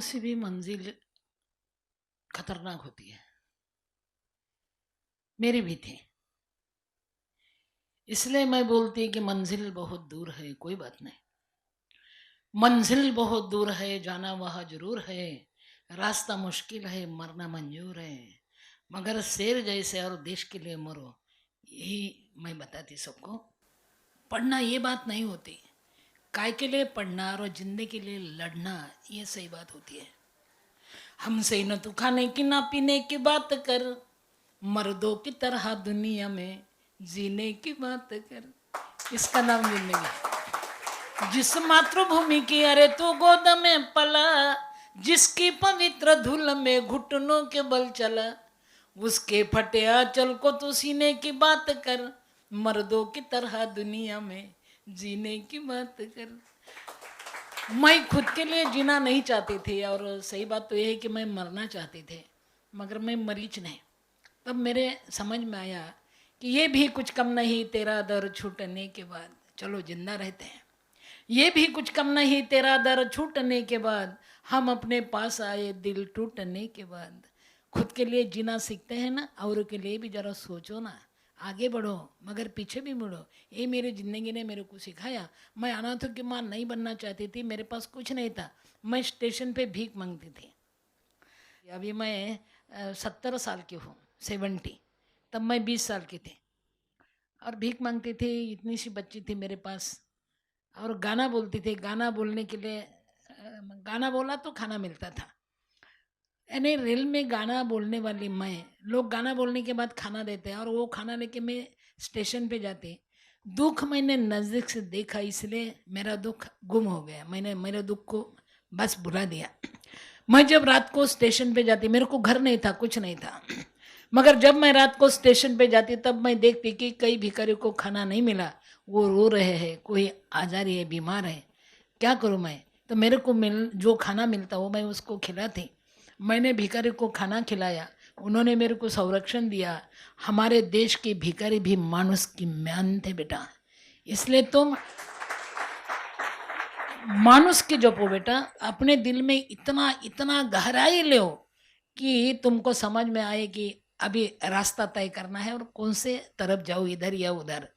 सी भी मंजिल खतरनाक होती है। मेरी भी थी। इसलिए मैं बोलती कि मंजिल बहुत दूर है, कोई बात नहीं। मंजिल बहुत दूर है, जाना वहाँ जरूर है। रास्ता मुश्किल है, मरना मंजूर है। मगर शेर जैसे और देश के लिए मरो, यही मैं बताती सबको। पढ़ना ये बात नहीं होती, काय के लिए पढ़ना और जिंदगी के लिए लड़ना, ये सही बात होती है। हमसे न तू खाने की ना पीने की बात कर, मर्दों की तरह दुनिया में जीने की बात कर। इसका नाम जिंदगी है। जिस मातृभूमि की अरे तू गोद में पला, जिसकी पवित्र धूल में घुटनों के बल चला, उसके फटे आंचल को तू सीने की बात कर, मर्दों की तरह दुनिया में जीने की बात कर। मैं खुद के लिए जीना नहीं चाहती थी, और सही बात तो यह है कि मैं मरना चाहती थी, मगर मैं मरीच नहीं। तब मेरे समझ में आया कि ये भी कुछ कम नहीं तेरा दर छूटने के बाद। चलो जिंदा रहते हैं। ये भी कुछ कम नहीं तेरा दर छूटने के बाद, हम अपने पास आए दिल टूटने के बाद। खुद के लिए जीना सीखते हैं ना, और के लिए भी जरा सोचो ना। आगे बढ़ो मगर पीछे भी मुड़ो। ये मेरी ज़िंदगी ने मेरे को सिखाया। मैं अनाथों की माँ नहीं बनना चाहती थी, मेरे पास कुछ नहीं था। मैं स्टेशन पे भीख मांगती थी। अभी मैं 70 साल की हूँ, 70। तब मैं 20 साल की थी और भीख मांगती थी। इतनी सी बच्ची थी मेरे पास, और गाना बोलती थी। गाना बोलने के लिए गाना बोला तो खाना मिलता था। यानी रेल में गाना बोलने वाली मैं, लोग गाना बोलने के बाद खाना देते हैं, और वो खाना लेके मैं स्टेशन पे जाती। दुख मैंने नज़दीक से देखा, इसलिए मेरा दुख गुम हो गया। मैंने मेरे दुख को बस भुला दिया। मैं जब रात को स्टेशन पे जाती, मेरे को घर नहीं था, कुछ नहीं था, मगर जब मैं रात को स्टेशन पे जाती तब मैं देखती कि कई भिखारी को खाना नहीं मिला, वो रो रहे हैं, कोई आजारी है, बीमार है। क्या करूँ मैं? तो मेरे को जो खाना मिलता वो मैं उसको खिलाती। मैंने भिखारी को खाना खिलाया, उन्होंने मेरे को संरक्षण दिया। हमारे देश के भिखारी भी मानुष की म्यान थे बेटा। इसलिए तुम मानुष के जपो बेटा। अपने दिल में इतना इतना गहराई ले कि तुमको समझ में आए कि अभी रास्ता तय करना है और कौन से तरफ जाओ, इधर या उधर।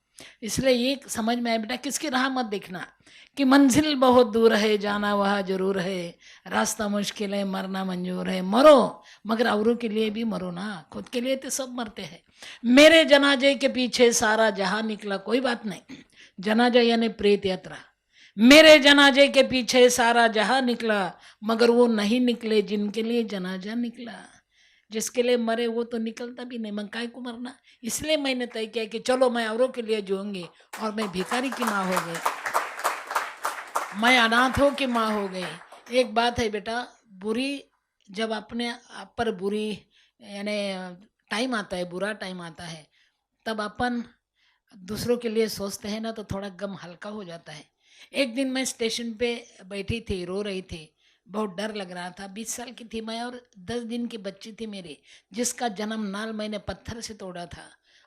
इसलिए ये समझ में आए बेटा, किसकी राह मत देखना कि मंजिल बहुत दूर है, जाना वहाँ जरूर है। रास्ता मुश्किल है, मरना मंजूर है। मरो मगर औरों के लिए भी मरो ना, खुद के लिए तो सब मरते हैं। मेरे जनाजे के पीछे सारा जहां निकला, कोई बात नहीं। जनाजा यानी प्रेत यात्रा। मेरे जनाजे के पीछे सारा जहां निकला, मगर वो नहीं निकले जिनके लिए जनाजा निकला। जिसके लिए मरे वो तो निकलता भी नहीं, मैं काय को मरना। इसलिए मैंने तय किया कि चलो मैं औरों के लिए जीऊंगी, और मैं भिखारी की माँ हो गई, मैं अनाथों की माँ हो गई। एक बात है बेटा, बुरी जब अपने आप पर बुरी यानी टाइम आता है, बुरा टाइम आता है, तब अपन दूसरों के लिए सोचते हैं ना, तो थोड़ा गम हल्का हो जाता है। एक दिन मैं स्टेशन पे बैठी थी, रो रही थी, बहुत डर लग रहा था। 20 साल की थी मैं, और 10 दिन की बच्ची थी मेरी, जिसका जन्म नाल मैंने पत्थर से तोड़ा था,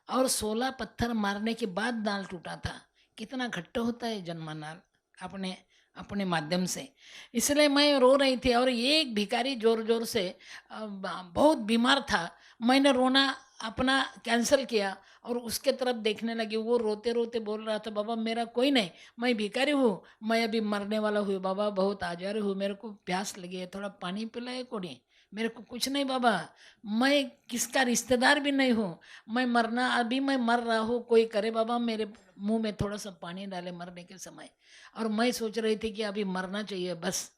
और 16 पत्थर मारने के बाद नाल टूटा था। कितना घट्ट होता है जन्म नाल अपने अपने माध्यम से। इसलिए मैं रो रही थी, और ये एक भिखारी जोर जोर से बहुत बीमार था। मैंने रोना अपना कैंसिल किया और उसके तरफ देखने लगी। वो रोते रोते बोल रहा था, बाबा मेरा कोई नहीं, मैं भिखारी हूँ, मैं अभी मरने वाला हूँ बाबा, बहुत आजार हूँ, मेरे को प्यास लगी है, थोड़ा पानी पिलाए कोनी। मेरे को कुछ नहीं बाबा, मैं किसका रिश्तेदार भी नहीं हूँ, मैं मरना, अभी मैं मर रहा हूँ, कोई करे बाबा, मेरे मुंह में थोड़ा सा पानी डाले मरने के समय। और मैं सोच रही थी कि अभी मरना चाहिए बस।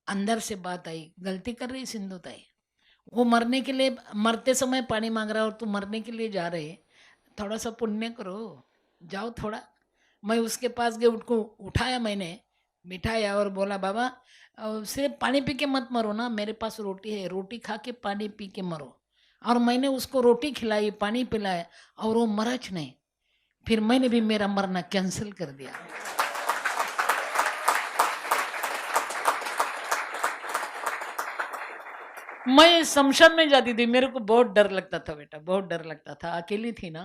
अंदर से बात आई, गलती कर रही सिंधु ताई, वो मरने के लिए, मरते समय पानी मांग रहा है, और तू मरने के लिए जा रहे, थोड़ा सा पुण्य करो, जाओ थोड़ा। मैं उसके पास गए, उसको उठाया, मैंने बिठाया और बोला, बाबा सिर्फ पानी पी के मत मरो ना, मेरे पास रोटी है, रोटी खा के पानी पी के मरो। और मैंने उसको रोटी खिलाई, पानी पिलाया, और वो मरच नहीं। फिर मैंने भी मेरा मरना कैंसिल कर दिया। मैं शमशान में जाती थी, मेरे को बहुत डर लगता था बेटा, बहुत डर लगता था। अकेली थी ना,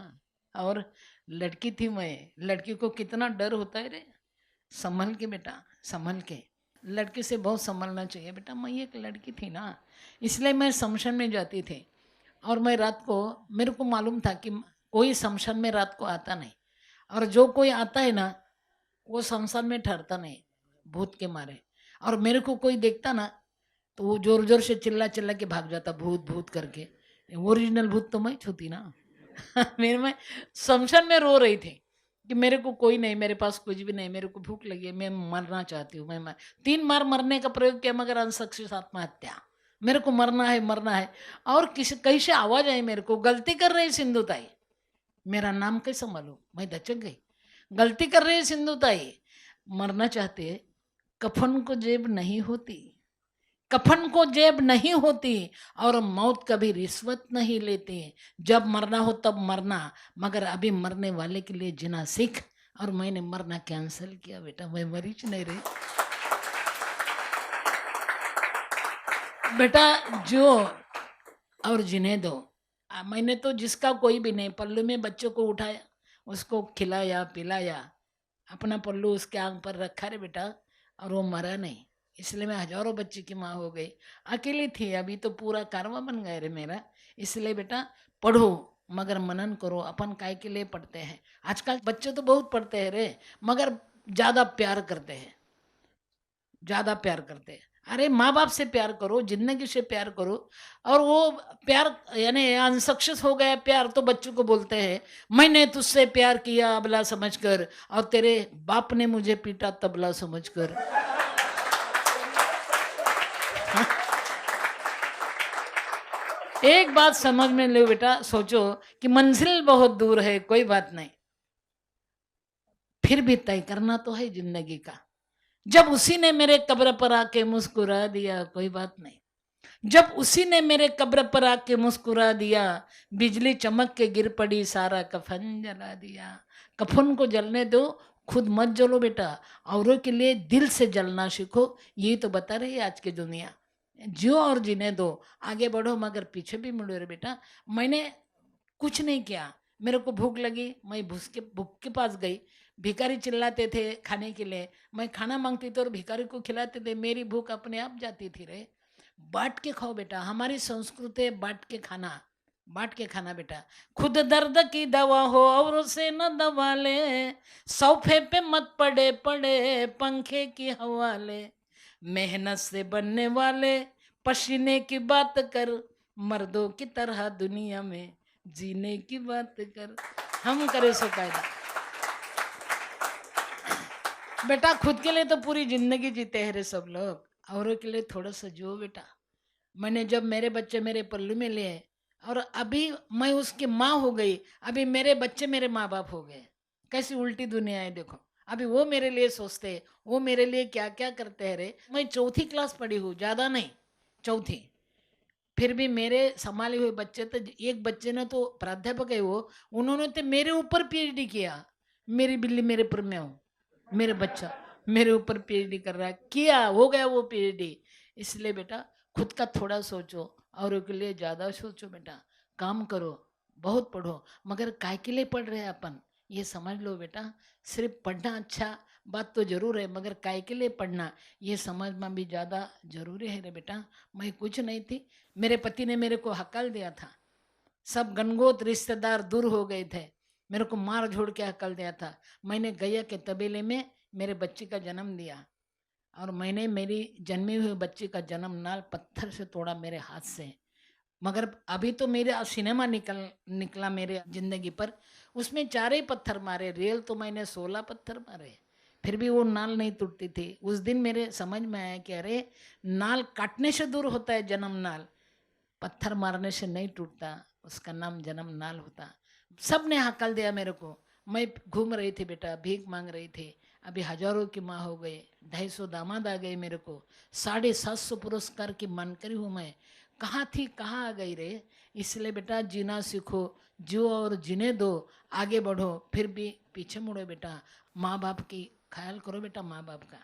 और लड़की थी मैं, लड़की को कितना डर होता है रे। संभल के बेटा, संभल के। लड़की से बहुत संभलना चाहिए बेटा। मैं एक लड़की थी ना, इसलिए मैं शमशान में जाती थी। और मैं रात को, मेरे को मालूम था कि कोई शमशान में रात को आता नहीं, और जो कोई आता है ना वो शमशान में ठहरता नहीं, भूत के मारे। और मेरे को कोई देखता ना तो वो जोर जोर से चिल्ला चिल्ला के भाग जाता, भूत भूत करके। ओरिजिनल भूत तो मैं छूती ना। मेरे में शमशान में रो रही थी कि मेरे को कोई नहीं, मेरे पास कुछ भी नहीं, मेरे को भूख लगी है, मैं मरना चाहती हूँ। मैं 3 बार मरने का प्रयोग किया मगर अनसक्सेस, आत्महत्या। मेरे को मरना है मरना है। और किसी कहीं से आवाज आई मेरे को, गलती कर रही सिंधुताई। मेरा नाम कैसा मालूम, मैं दचक गई। गलती कर रही सिंधुताई, मरना चाहते, कफन को जेब नहीं होती, कफन को जेब नहीं होती, और मौत कभी रिश्वत नहीं लेती। जब मरना हो तब मरना, मगर अभी मरने वाले के लिए जीना सीख। और मैंने मरना कैंसिल किया बेटा, मैं मरीज नहीं रही बेटा। जो और जीने दो। मैंने तो जिसका कोई भी नहीं, पल्लू में बच्चों को उठाया, उसको खिलाया पिलाया, अपना पल्लू उसके आंख पर रखा रे बेटा, और वो मरा नहीं। इसलिए मैं हजारों बच्चे की माँ हो गई। अकेली थी, अभी तो पूरा कारवां बन गया रे मेरा। इसलिए बेटा पढ़ो, मगर मनन करो, अपन काय के लिए पढ़ते हैं। आजकल बच्चे तो बहुत पढ़ते हैं रे, मगर ज़्यादा प्यार करते हैं, ज़्यादा प्यार करते हैं। अरे माँ बाप से प्यार करो, जिंदगी से प्यार करो। और वो प्यार यानी अनसक्सेस हो गया प्यार तो बच्चों को बोलते हैं मैंने तुझसे प्यार किया अबला समझकर, और तेरे बाप ने मुझे पीटा तबला समझकर। एक बात समझ में लो बेटा, सोचो कि मंजिल बहुत दूर है, कोई बात नहीं, फिर भी तय करना तो है जिंदगी का। जब उसी ने मेरे कब्र पर आके मुस्कुरा दिया, कोई बात नहीं। जब उसी ने मेरे कब्र पर आके मुस्कुरा दिया, बिजली चमक के गिर पड़ी, सारा कफन जला दिया। कफन को जलने दो, खुद मत जलो बेटा, औरों के लिए दिल से जलना सीखो। ये तो बता रही है आज की दुनिया। जियो और जीने दो, आगे बढ़ो, मगर पीछे भी मुड़ो रे बेटा। मैंने कुछ नहीं किया, मेरे को भूख लगी, मैं भूख के पास गई। भिखारी चिल्लाते थे खाने के लिए, मैं खाना मांगती थी और भिखारी को खिलाते थे, मेरी भूख अपने आप जाती थी रे। बांट के खाओ बेटा, हमारी संस्कृति है बांट के खाना, बांट के खाना बेटा। खुद दर्द की दवा हो और उसे न दबा ले, सोफे पे मत पड़े पड़े पंखे की हवाले, मेहनत से बनने वाले पसीने की बात कर, मर्दों की तरह दुनिया में जीने की बात कर। हम करे सो कायदा बेटा, खुद के लिए तो पूरी जिंदगी जीते हैं रे सब लोग, औरों के लिए थोड़ा सा जियो बेटा। मैंने जब मेरे बच्चे मेरे पल्लू में लिए, और अभी मैं उसकी माँ हो गई, अभी मेरे बच्चे मेरे माँ बाप हो गए। कैसी उल्टी दुनिया है देखो। अभी वो मेरे लिए सोचते हैं, वो मेरे लिए क्या क्या करते हैं रे। मैं चौथी क्लास पढ़ी हूँ, ज़्यादा नहीं, चौथी। फिर भी मेरे संभाले हुए बच्चे तो, एक बच्चे ने तो प्राध्यापक है वो, उन्होंने तो मेरे ऊपर पीएचडी किया। मेरी बिल्ली मेरे पर में हो, मेरे बच्चा मेरे ऊपर पीएचडी कर रहा है, किया, हो गया वो पीएचडी। इसलिए बेटा खुद का थोड़ा सोचो, औरों के लिए ज़्यादा सोचो बेटा। काम करो, बहुत पढ़ो, मगर काय के लिए पढ़ रहे हैं अपन, ये समझ लो बेटा। सिर्फ पढ़ना अच्छा बात तो जरूर है, मगर काय के लिए पढ़ना ये समझना भी ज़्यादा जरूरी है रे बेटा। मैं कुछ नहीं थी, मेरे पति ने मेरे को हकल दिया था, सब गनगोत रिश्तेदार दूर हो गए थे, मेरे को मार झोड़ के हकल दिया था। मैंने गैया के तबेले में मेरे बच्चे का जन्म दिया, और मैंने मेरी जन्मी हुई बच्ची का जन्म नाल पत्थर से तोड़ा मेरे हाथ से। मगर अभी तो मेरा सिनेमा निकला मेरे जिंदगी पर, उसमें 4 ही पत्थर मारे, रियल तो मैंने 16 पत्थर मारे, फिर भी वो नाल नहीं टूटती थी। उस दिन मेरे समझ में आया कि अरे नाल काटने से दूर होता है जन्म नाल, पत्थर मारने से नहीं टूटता, उसका नाम जन्म नाल होता। सब ने हकल दिया मेरे को, मैं घूम रही थी बेटा, भीख मांग रही थी। अभी हजारों की माँ हो गई, 250 दामाद आ गए मेरे को, 750 पुरस्कार की मानकरी हूँ मैं। कहाँ थी कहाँ आ गई रे। इसलिए बेटा जीना सीखो, जियो और जीने दो, आगे बढ़ो, फिर भी पीछे मुड़ो बेटा। माँ बाप की ख्याल करो बेटा, माँ बाप का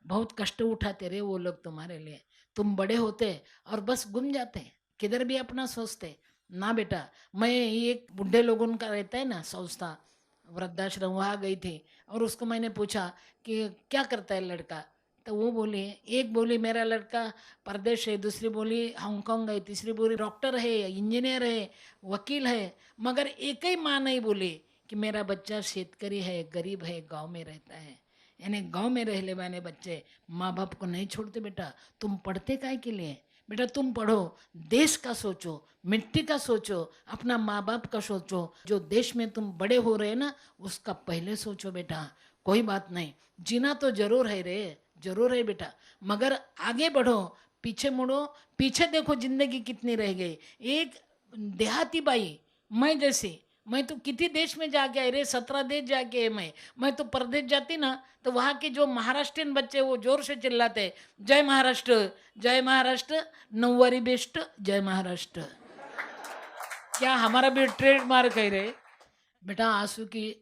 बहुत कष्ट उठाते रहे वो लोग तुम्हारे लिए। तुम बड़े होते और बस गुम जाते, किधर भी अपना सोचते ना बेटा। मैं एक बुढ़े लोगों का रहता है ना संस्था, वृद्धाश्रम, वहाँ गई थी, और उसको मैंने पूछा कि क्या करता है लड़का, तो वो बोली, एक बोली मेरा लड़का परदेश है, दूसरी बोली हांगकांग है, तीसरी बोली डॉक्टर है, इंजीनियर है, वकील है, मगर एक ही माँ नहीं बोली कि मेरा बच्चा शेतकरी है, गरीब है, गांव में रहता है। यानी गांव में रहने वाले बच्चे माँ बाप को नहीं छोड़ते। बेटा तुम पढ़ते काहे के लिए? बेटा तुम पढ़ो, देश का सोचो, मिट्टी का सोचो, अपना माँ बाप का सोचो। जो देश में तुम बड़े हो रहे ना, उसका पहले सोचो बेटा। कोई बात नहीं, जीना तो जरूर है रे, जरूर है बेटा, मगर आगे बढ़ो, पीछे मुड़ो, पीछे देखो जिंदगी कितनी रह गई। एक देहाती बाई मैं जैसी, मैं तो कितनी देश में जाके आई रे, 17 देश जाके आई मैं तो परदेश जाती ना, तो वहाँ के जो महाराष्ट्रियन बच्चे वो जोर से चिल्लाते, जय महाराष्ट्र, जय महाराष्ट्र, नौवारी बेस्ट, जय महाराष्ट्र। क्या हमारा भी ट्रेडमार्क है रे? बेटा आंसू की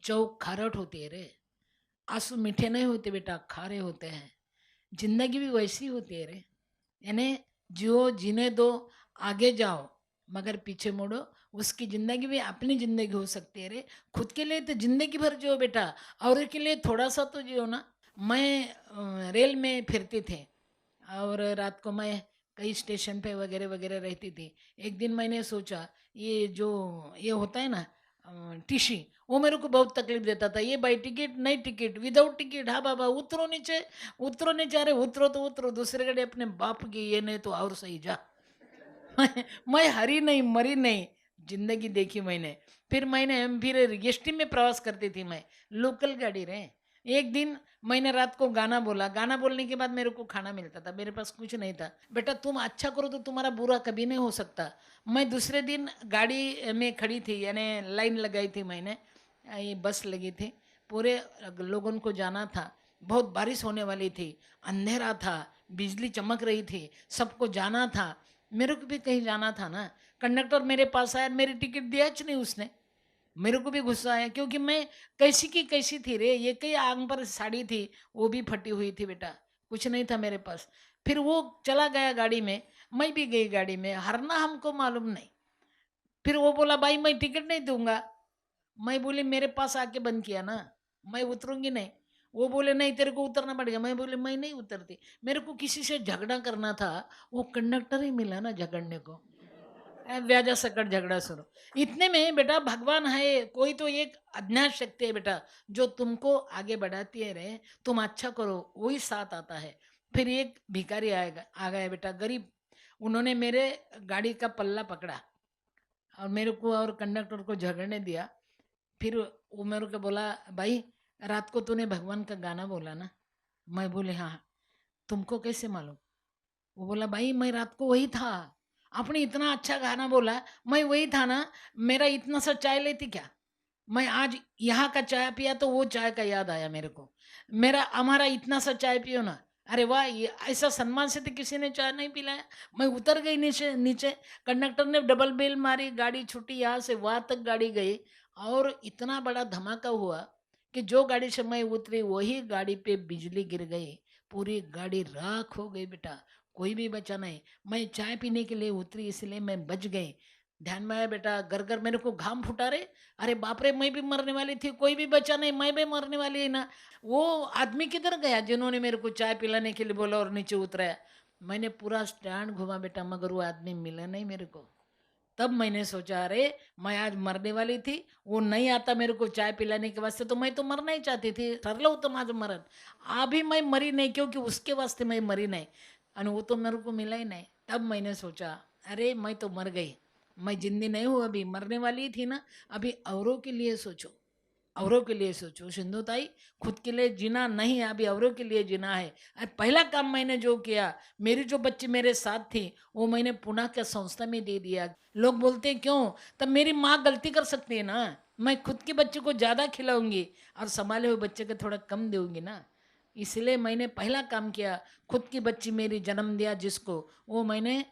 चौक खारट होती है रे। आंसू मीठे नहीं होते बेटा, खारे होते हैं। जिंदगी भी वैसी होती है रे। यानी जियो, जीने दो, आगे जाओ, मगर पीछे मुड़ो। उसकी जिंदगी भी अपनी जिंदगी हो सकती है रे। खुद के लिए तो जिंदगी भर जियो बेटा, और के लिए थोड़ा सा तो जियो ना। मैं रेल में फिरती थी और रात को मैं कई स्टेशन पे वगैरह वगैरह रहती थी। एक दिन मैंने सोचा, ये जो ये होता है ना टीसी, वो मेरे को बहुत तकलीफ देता था। ये बाई टिकट, नहीं टिकट, विदाउट टिकट, हाँ बाबा उतरो नीचे, उतरो नीचे, अरे उतरो तो उतरो, दूसरे गाड़ी अपने बाप की, ये नहीं तो और सही जा। मैं हरी नहीं मरी नहीं, जिंदगी देखी मैंने। फिर एसटी में प्रवास करती थी मैं, लोकल गाड़ी रहे। एक दिन मैंने रात को गाना बोला, गाना बोलने के बाद मेरे को खाना मिलता था, मेरे पास कुछ नहीं था। बेटा तुम अच्छा करो तो तुम्हारा बुरा कभी नहीं हो सकता। मैं दूसरे दिन गाड़ी में खड़ी थी, यानी लाइन लगाई थी मैंने, ये बस लगी थी, पूरे लोगों को जाना था। बहुत बारिश होने वाली थी, अंधेरा था, बिजली चमक रही थी, सबको जाना था, मेरे को भी कहीं जाना था ना। कंडक्टर मेरे पास आया, मेरी टिकट दिया नहीं उसने। मेरे को भी गुस्सा आया, क्योंकि मैं कैसी की कैसी थी रे, ये कई आंग पर साड़ी थी, वो भी फटी हुई थी बेटा, कुछ नहीं था मेरे पास। फिर वो चला गया गाड़ी में, मैं भी गई गाड़ी में, हरना हमको मालूम नहीं। फिर वो बोला भाई मैं टिकट नहीं दूंगा। मैं बोली मेरे पास आके बंद किया ना, मैं उतरूंगी नहीं। वो बोले नहीं तेरे को उतरना पड़ेगा। मैं बोले मैं नहीं उतरती। मेरे को किसी से झगड़ा करना था, वो कंडक्टर ही मिला ना झगड़ने को। व्याजा सकट झगड़ा शुरू। इतने में बेटा भगवान है, कोई तो एक अज्ञात शक्ति है बेटा, जो तुमको आगे बढ़ाती है रे। तुम अच्छा करो, वही साथ आता है। फिर एक भिखारी आएगा, आ गया बेटा, गरीब। उन्होंने मेरे गाड़ी का पल्ला पकड़ा और मेरे को और कंडक्टर को झगड़ने दिया। फिर वो मेरे को बोला, भाई रात को तूने भगवान का गाना बोला ना? मैं बोले हाँ। तुमको कैसे मालूम? वो बोला भाई मैं रात को वही था, आपने इतना अच्छा गाना बोला, मैं वही था ना। मेरा इतना सा चाय लेती क्या? मैं आज यहाँ का चाय पिया तो वो चाय का याद आया मेरे को। मेरा हमारा इतना सा चाय पियो ना। अरे वाह, ये ऐसा सम्मान से तो किसी ने चाय नहीं पिलाया। मैं उतर गई नीचे नीचे। कंडक्टर ने डबल बेल मारी, गाड़ी छूटी, यहाँ से वहाँ तक गाड़ी गई। और इतना बड़ा धमाका हुआ कि जो गाड़ी से मैं उतरी वही गाड़ी पे बिजली गिर गई, पूरी गाड़ी राख हो गई बेटा, कोई भी बचा नहीं। मैं चाय पीने के लिए उतरी इसलिए मैं बच गई। ध्यान में आया बेटा, घर घर मेरे को घाम फुटा रे। अरे बाप रे, मैं भी मरने वाली थी, कोई भी बचा नहीं, मैं भी मरने वाली है ना। वो आदमी किधर गया जिन्होंने मेरे को चाय पिलाने के लिए बोला और नीचे उतराया? मैंने पूरा स्टैंड घुमा बेटा, मगर वो आदमी मिला नहीं मेरे को। तब मैंने सोचा, अरे मैं आज मरने वाली थी, वो नहीं आता मेरे को चाय पिलाने के वास्ते, तो मैं तो मरना ही चाहती थी, ठरलं होतं माझं मरण। अभी मैं मरी नहीं, क्योंकि उसके वास्ते मैं मरी नहीं, और वो तो मेरे को मिला ही नहीं। तब मैंने सोचा, अरे मैं तो मर गई, मैं जिंदी नहीं हूँ, अभी मरने वाली थी ना। अभी औरों के लिए सोचो, औरों के लिए सोचो सिंधु ताई। खुद के लिए जीना नहीं, अभी औरों के लिए जीना है। पहला काम मैंने जो किया, मेरी जो बच्ची मेरे साथ थी वो मैंने पुणे के संस्था में दे दिया। लोग बोलते हैं क्यों? तब मेरी माँ गलती कर सकती है ना। मैं खुद के बच्चे को ज़्यादा खिलाऊंगी और संभाले हुए बच्चे को थोड़ा कम दूंगी ना। इसलिए मैंने पहला काम किया, खुद की बच्ची मेरी जन्म दिया जिसको, वो मैंने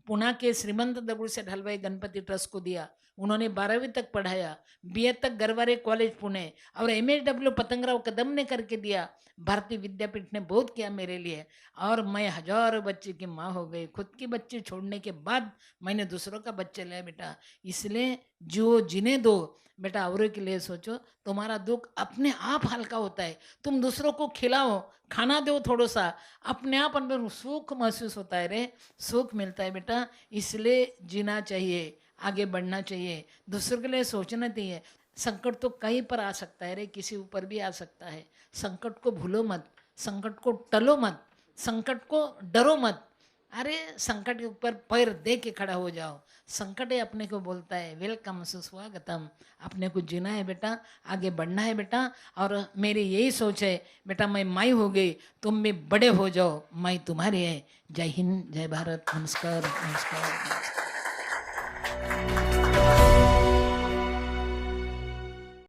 पुणे के श्रीमंत दगड़ू सेठ हलवाई गणपति ट्रस्ट को दिया। उन्होंने 12वीं तक पढ़ाया, बीए तक गरवारे कॉलेज पुणे, और MSW पतंगराव कदम ने करके दिया। भारतीय विद्यापीठ ने बहुत किया मेरे लिए, और मैं हजारों बच्चे की माँ हो गई। खुद की बच्चे छोड़ने के बाद मैंने दूसरों का बच्चे लिया बेटा। इसलिए जो जिन्हें दो बेटा, औरों के लिए सोचो। तुम्हारा दुख अपने आप हल्का होता है। तुम दूसरों को खिलाओ, खाना दो थोड़ा सा, अपने आप अंदर सुख महसूस होता है रे, सुख मिलता है बेटा। इसलिए जीना चाहिए, आगे बढ़ना चाहिए, दूसरों के लिए सोचना चाहिए। संकट तो कहीं पर आ सकता है रे, किसी ऊपर भी आ सकता है। संकट को भूलो मत, संकट को टलो मत, संकट को डरो मत। अरे संकट के ऊपर पैर दे के खड़ा हो जाओ। संकट ही अपने को बोलता है वेलकम सुस्वागतम। अपने को जीना है बेटा, आगे बढ़ना है बेटा। और मेरी यही सोच है बेटा, मैं माई हो गई, तुम भी बड़े हो जाओ, माई तुम्हारी है। जय हिंद, जय भारत, नमस्कार नमस्कार, नमस्कार।